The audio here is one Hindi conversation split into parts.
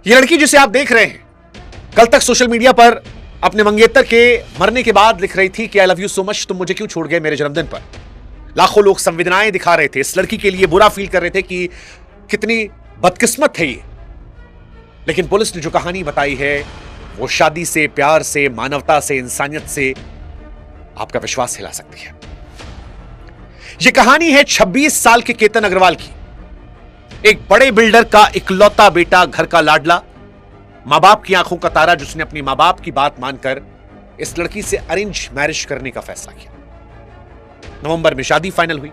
ये लड़की जिसे आप देख रहे हैं, कल तक सोशल मीडिया पर अपने मंगेतर के मरने के बाद लिख रही थी कि I love you so much, तुम मुझे क्यों छोड़ गए मेरे जन्मदिन पर। लाखों लोग संवेदनाएं दिखा रहे थे, इस लड़की के लिए बुरा फील कर रहे थे कि कितनी बदकिस्मत है ये। लेकिन पुलिस ने जो कहानी बताई है वो शादी से, प्यार से, मानवता से, इंसानियत से आपका विश्वास हिला सकती है। यह कहानी है 26 साल के केतन अग्रवाल की, एक बड़े बिल्डर का इकलौता बेटा, घर का लाडला, मां बाप की आंखों का तारा, जिसने अपनी मां बाप की बात मानकर इस लड़की से अरेंज मैरिज करने का फैसला किया। नवंबर में शादी फाइनल हुई।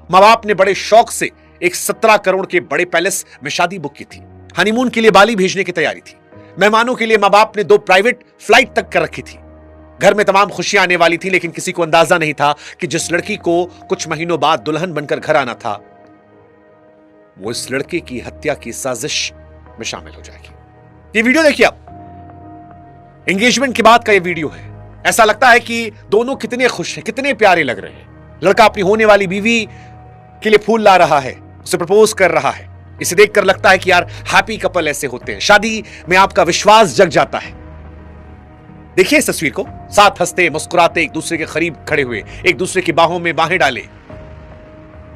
मां बाप ने बड़े शौक से एक 17 करोड़ के बड़े पैलेस में शादी बुक की थी। हनीमून के लिए बाली भेजने की तैयारी थी। मेहमानों के लिए मां बाप ने 2 प्राइवेट फ्लाइट तक कर रखी थी। घर में तमाम खुशियां आने वाली थी, लेकिन किसी को अंदाजा नहीं था कि जिस लड़की को कुछ महीनों बाद दुल्हन बनकर घर आना था, वो इस लड़के की हत्या की साजिश में शामिल हो जाएगी। ये वीडियो देखिए आप, एंगेजमेंट के बाद का ये वीडियो है। ऐसा लगता है कि दोनों कितने खुश हैं, कितने प्यारे लग रहे हैं। लड़का अपनी होने वाली बीवी के लिए फूल ला रहा है, उसे प्रपोज कर रहा है। इसे देखकर लगता है कि यार हैप्पी कपल ऐसे होते हैं, शादी में आपका विश्वास जग जाता है। देखिए इस तस्वीर को, साथ हंसते मुस्कुराते एक दूसरे के करीब खड़े हुए, एक दूसरे की बाहों में बाहें डाले।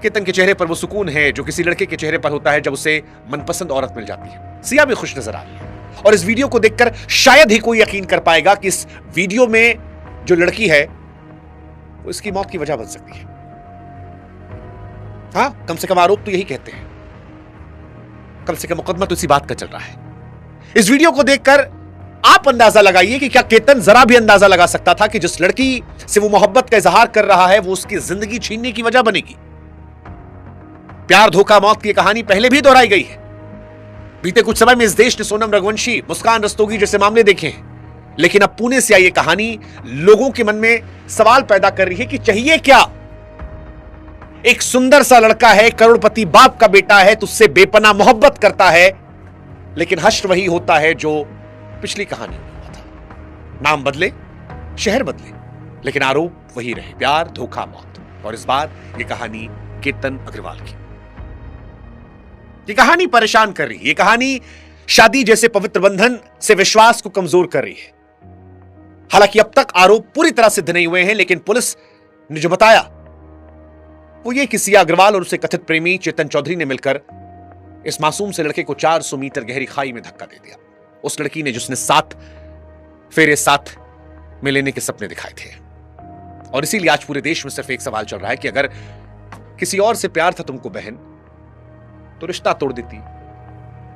केतन के चेहरे पर वो सुकून है जो किसी लड़के के चेहरे पर होता है जब उसे मनपसंद औरत मिल जाती है। सिया भी खुश नजर आ रही है और इस वीडियो को देखकर शायद ही कोई यकीन कर पाएगा कि इस वीडियो में जो लड़की है वो इसकी मौत की वजह बन सकती है। हां, कम से कम आरोप तो यही कहते हैं, कम से कम मुकदमा तो इसी बात का चल रहा है। इस वीडियो को देखकर आप अंदाजा लगाइए कि क्या केतन जरा भी अंदाजा लगा सकता था कि जिस लड़की से वो मोहब्बत का इजहार कर रहा है वो उसकी जिंदगी छीनने की वजह बनेगी। प्यार, धोखा, मौत की कहानी पहले भी दोहराई गई है। बीते कुछ समय में इस देश ने सोनम रघुवंशी, मुस्कान रस्तोगी जैसे मामले देखे हैं, लेकिन अब पुणे से आई ये कहानी लोगों के मन में सवाल पैदा कर रही है कि चाहिए क्या। एक सुंदर सा लड़का है, करोड़पति बाप का बेटा है, तुझसे बेपनाह मोहब्बत करता है, लेकिन हश्र वही होता है जो पिछली कहानी में हुआ था। नाम बदले, शहर बदले, लेकिन आरोप वही रहे, प्यार, धोखा, मौत। और इस बार ये कहानी केतन अग्रवाल की। ये कहानी परेशान कर रही है। ये कहानी शादी जैसे पवित्र बंधन से विश्वास को कमजोर कर रही है। हालांकि अब तक आरोप पूरी तरह सिद्ध नहीं हुए हैं, लेकिन पुलिस ने जो बताया वो ये कि सिया अग्रवाल और उसके कथित प्रेमी चेतन चौधरी ने मिलकर इस मासूम से लड़के को 400 मीटर गहरी खाई में धक्का दे दिया। उस लड़की ने जिसने 7 फेरे साथ में लेने के सपने दिखाए थे। और इसीलिए आज पूरे देश में सिर्फ एक सवाल चल रहा है कि अगर किसी और से प्यार था तुमको बहन, तो रिश्ता तोड़ देती,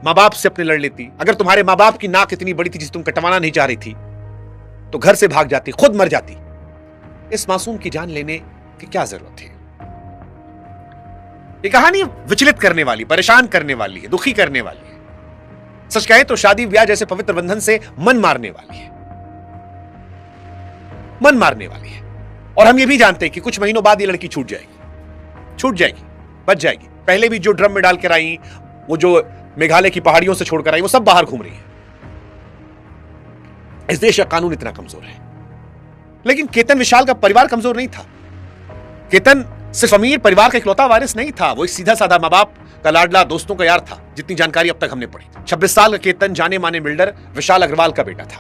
मां बाप से अपने लड़ लेती। अगर तुम्हारे मां बाप की नाक इतनी बड़ी थी जिसे तुम कटवाना नहीं चाह रही थी, तो घर से भाग जाती, खुद मर जाती। इस मासूम की जान लेने की क्या जरूरत थी। ये कहानी विचलित करने वाली, परेशान करने वाली है, दुखी करने वाली है। सच कहें तो शादी ब्याह जैसे पवित्र बंधन से मन मारने वाली है, मन मारने वाली है। और हम ये भी जानते हैं कि कुछ महीनों बाद ये लड़की छूट जाएगी, बच जाएगी। पहले भी जो ड्रम में डालकर आई, वो जो मेघालय की पहाड़ियों से छोड़कर आई, वो सब बाहर घूम रही है। इस देश का कानून इतना कमजोर है। लेकिन केतन विशाल का परिवार कमजोर नहीं था। केतन सिर्फ अमीर परिवार का इकलौता वारिस नहीं था, वो एक सीधा साधा मां बाप का लाडला, दोस्तों का यार था, जितनी जानकारी अब तक हमने पढ़ी। 26 साल का केतन जाने माने बिल्डर विशाल अग्रवाल का बेटा था।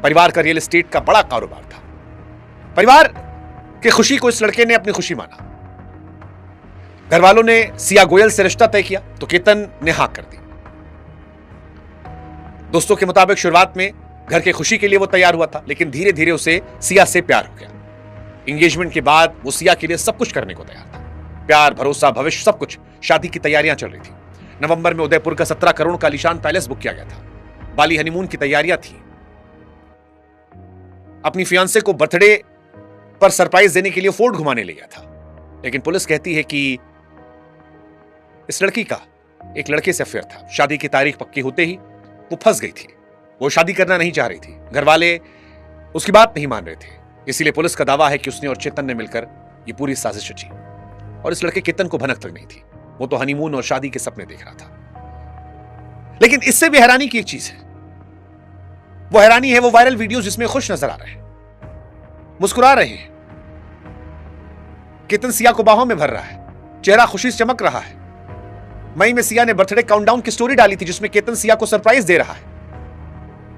परिवार का रियल एस्टेट का बड़ा कारोबार था। परिवार की खुशी को इस लड़के ने अपनी खुशी माना। घर वालों ने सिया गोयल से रिश्ता तय किया तो केतन ने हाँ कर दी। दोस्तों के मुताबिक शुरुआत में घर की खुशी के लिए वो तैयार हुआ था, लेकिन धीरे धीरे उसे सिया से प्यार हो गया। एंगेजमेंट के बाद वो सिया के लिए सब कुछ करने को तैयार था। प्यार, भरोसा, भविष्य, सब कुछ। शादी की तैयारियां चल रही थी। नवंबर में उदयपुर का 17 करोड़ का आलीशान पैलेस बुक किया गया था। बाली हनीमून की तैयारियां थी। अपनी फियांसे को बर्थडे पर सरप्राइज देने के लिए फोर्ट घुमाने ले गया था। लेकिन पुलिस कहती है कि इस लड़की का एक लड़के से अफेयर था। शादी की तारीख पक्की होते ही वो फंस गई थी। वो शादी करना नहीं चाह रही थी। घर वाले उसकी बात नहीं मान रहे थे। इसीलिए पुलिस का दावा है कि उसने और चेतन ने मिलकर ये पूरी साजिश रची। और इस लड़के केतन को भनक तक नहीं थी। वो तो हनीमून और शादी के सपने देख रहा था। लेकिन इससे भी हैरानी की एक चीज है। वो हैरानी है वो वायरल वीडियोस जिसमें खुश नजर आ रहे हैं, मुस्कुरा रहे हैं। केतन सिया को बाहों में भर रहा है, चेहरा खुशी से चमक रहा है। मई में सिया ने बर्थडे काउंटडाउन की स्टोरी डाली थी जिसमें केतन सिया को सरप्राइज दे रहा है।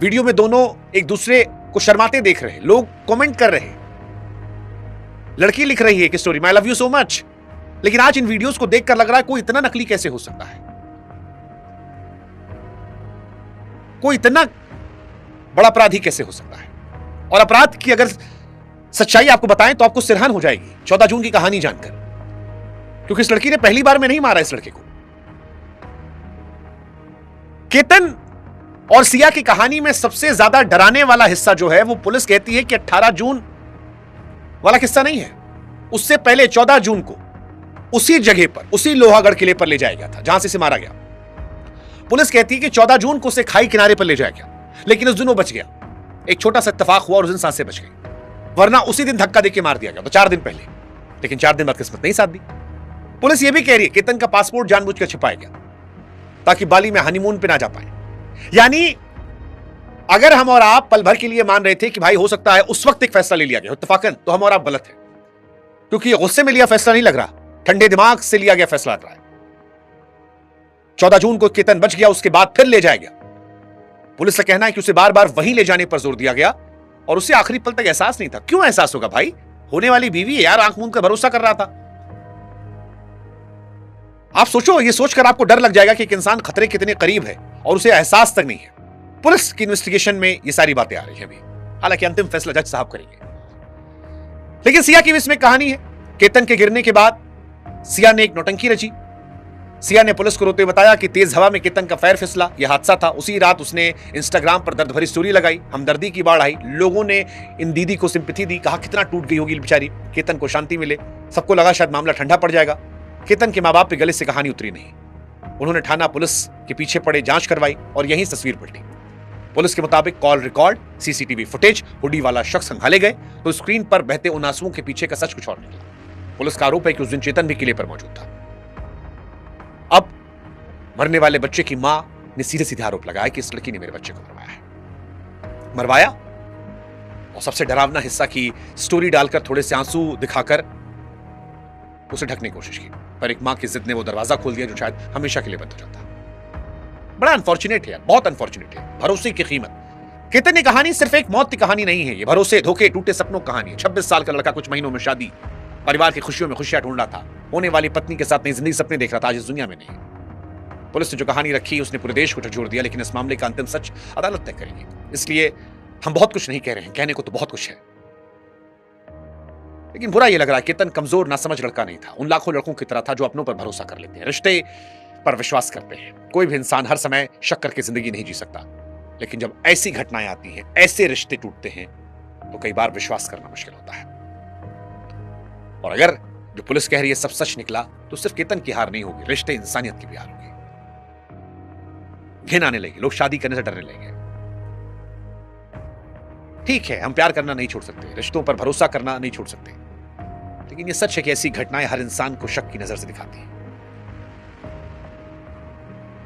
वीडियो में दोनों एक दूसरे को शर्माते देख रहे हैं, लोग कमेंट कर रहे हैं, लड़की लिख रही है कि स्टोरी में I love you so much. लेकिन आज इन वीडियोस को देखकर लग रहा है कोई इतना नकली कैसे हो सकता है, कोई इतना बड़ा अपराधी कैसे हो सकता है। और अपराध की अगर सच्चाई आपको बताएं तो आपको सिरहान हो जाएगी 14 जून की कहानी जानकर, क्योंकि इस लड़की ने पहली बार में नहीं मारा इस लड़के को। केतन और सिया की कहानी में सबसे ज्यादा डराने वाला हिस्सा जो है वो पुलिस कहती है कि 18 जून वाला किस्सा नहीं है, उससे पहले 14 जून को उसी जगह पर, उसी लोहागढ़ किले पर ले जाया गया था जहां से इसे मारा गया। पुलिस कहती है कि 14 जून को उसे खाई किनारे पर ले जाया गया, लेकिन उस दिन वो बच गया। एक छोटा सा इत्तेफाक हुआ और उस दिन सांसें बच गई, वरना उसी दिन धक्का देके मार दिया गया तो 4 दिन पहले। लेकिन 4 दिन बाद किस्मत नहीं साथ दी। पुलिस यह भी कह रही है केतन का पासपोर्ट जानबूझकर छिपाया गया ताकि बाली में हनीमून पे ना जा पाए। यानी अगर हम और आप पल भर के लिए मान रहे थे कि भाई हो सकता है उस वक्त एक फैसला ले लिया गया इत्तेफाकन, तो हम और आप गलत हैं, क्योंकि गुस्से में लिया फैसला नहीं लग रहा, ठंडे दिमाग से लिया गया फैसला लग रहा है। 14 जून को केतन बच गया, उसके बाद फिर ले जाया गया। पुलिस का कहना है कि उसे बार बार वहीं ले जाने पर जोर दिया गया और उसे आखिरी पल तक एहसास नहीं था। क्यों एहसास होगा भाई, होने वाली बीवी है यार, आंख मूंद कर भरोसा कर रहा था। आप सोचो, ये सोचकर आपको डर लग जाएगा कि एक इंसान खतरे कितने करीब है और उसे एहसास तक नहीं है। पुलिस की इन्वेस्टिगेशन में ये सारी बातें आ रही हैं अभी, हालांकि अंतिम फैसला जज साहब करेंगे। लेकिन सिया की भी इसमें कहानी है। केतन के गिरने के बाद सिया ने एक नौटंकी रची। सिया ने पुलिस को रोते हुए बताया कि तेज हवा में केतन का पैर फिसला, यह हादसा था। उसी रात उसने इंस्टाग्राम पर दर्द भरी स्टोरी लगाई, हमदर्दी की बाढ़ आई, लोगों ने इन दीदी को सिंपैथी दी, कहा कितना टूट गई होगी बेचारी, केतन को शांति मिले। सबको लगा शायद मामला ठंडा पड़ जाएगा। केतन के मां बाप के गले से कहानी उतरी नहीं। उन्होंने थाना पुलिस के पीछे पड़े जांच करवाई और यही तस्वीर पलटी। पुलिस के मुताबिक call record, CCTV footage, hoodie वाला शख्स खंगाले गए तो स्क्रीन पर बहते उन आंसुओं के पीछे का सच कुछ और निकला। पुलिस का आरोप है कि उस दिन चेतन भी किले पर मौजूद था। अब मरने वाले बच्चे की मां ने सीधे सीधे आरोप लगाया कि इस लड़की ने मेरे बच्चे को मरवाया। और सबसे डरावना हिस्सा की स्टोरी डालकर थोड़े से आंसू दिखाकर उसे ढकने की कोशिश की, पर एक मां की जिद ने वो दरवाजा खोल दिया जो शायद हमेशा के लिए बंद हो जाता। बड़ा अनफॉर्चुनेट है यार, बहुत अनफॉर्चुनेट है। भरोसे की कीमत। केतन की कहानी सिर्फ एक मौत की कहानी नहीं है, ये भरोसे, धोखे, टूटे सपनों की कहानी है। 26 साल का लड़का, कुछ महीनों में शादी, परिवार की खुशियों में खुशियां ढूंढ रहा था, होने वाली पत्नी के साथ नई जिंदगी सपने देख रहा था, आज इस दुनिया में नहीं। पुलिस ने जो कहानी रखी उसने पूरे देश को झकझोर दिया, लेकिन इस मामले का अंतिम सच अदालत तय करेगी। इसलिए हम बहुत कुछ नहीं कह रहे हैं, कहने को तो बहुत कुछ है, लेकिन बुरा यह लग रहा है केतन कमजोर नासमझ लड़का नहीं था। उन लाखों लड़कों की तरह था जो अपनों पर भरोसा कर लेते हैं, रिश्ते पर विश्वास करते हैं। कोई भी इंसान हर समय शक करके जिंदगी नहीं जी सकता, लेकिन जब ऐसी घटनाएं आती हैं, ऐसे रिश्ते टूटते हैं, तो कई बार विश्वास करना मुश्किल होता है। और अगर जो पुलिस कह रही है सब सच निकला तो सिर्फ केतन की हार नहीं होगी, रिश्ते इंसानियत की भी हार होगी। घिन आने लगी, लोग शादी करने से डरने लगेंगे। ठीक है, हम प्यार करना नहीं छोड़ सकते, रिश्तों पर भरोसा करना नहीं छोड़ सकते, लेकिन यह सच है कि ऐसी घटनाएं हर इंसान को शक की नजर से दिखाती हैं।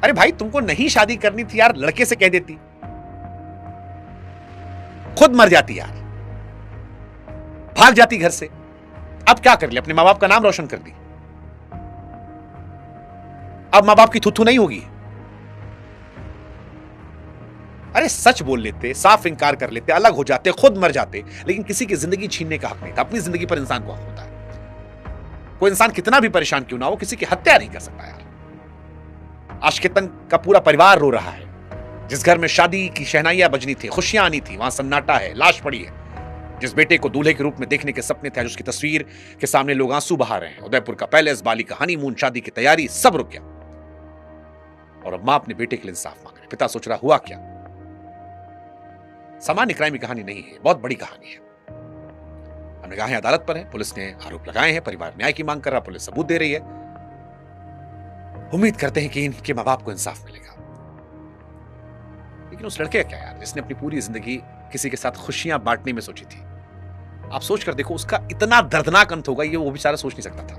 अरे भाई, तुमको नहीं शादी करनी थी यार, लड़के से कह देती, खुद मर जाती यार, भाग जाती घर से। अब क्या कर लिया, अपने मां बाप का नाम रोशन कर दी। अब मां बाप की थुथु नहीं होगी। अरे सच बोल लेते, साफ इंकार कर लेते, अलग हो जाते, खुद मर जाते, लेकिन किसी की जिंदगी छीनने का हक नहीं था। अपनी जिंदगी पर इंसान को हक होता है। कोई इंसान कितना भी परेशान क्यों ना हो, किसी की हत्या नहीं कर सकता यार। आज केतन का पूरा परिवार रो रहा है। जिस घर में शादी की शहनाइयां बजनी थी, खुशियां आनी थी, वहां सन्नाटा है, लाश पड़ी है। जिस बेटे को दूल्हे के रूप में देखने के सपने थे, उसकी तस्वीर के सामने लोग आंसू बहा रहे हैं। उदयपुर का पैलेस, बाली का हनीमून, शादी की तैयारी, सब रुक गया। और अब मां अपने बेटे के लिए इंसाफ मांग रहे। पिता सोच रहा हुआ क्या। सामान्य क्राइम की कहानी नहीं है, बहुत बड़ी कहानी है। अब निगाहें अदालत पर है। पुलिस ने आरोप लगाए हैं, परिवार न्याय की मांग कर रहा, पुलिस सबूत दे रही है। उम्मीद करते हैं कि इनके मां बाप को इंसाफ मिलेगा। लेकिन उस लड़के का क्या यार, जिसने अपनी पूरी जिंदगी किसी के साथ खुशियां बांटने में सोची थी। आप सोच कर देखो, उसका इतना दर्दनाक अंत होगा, ये वो बेचारा सोच नहीं सकता था।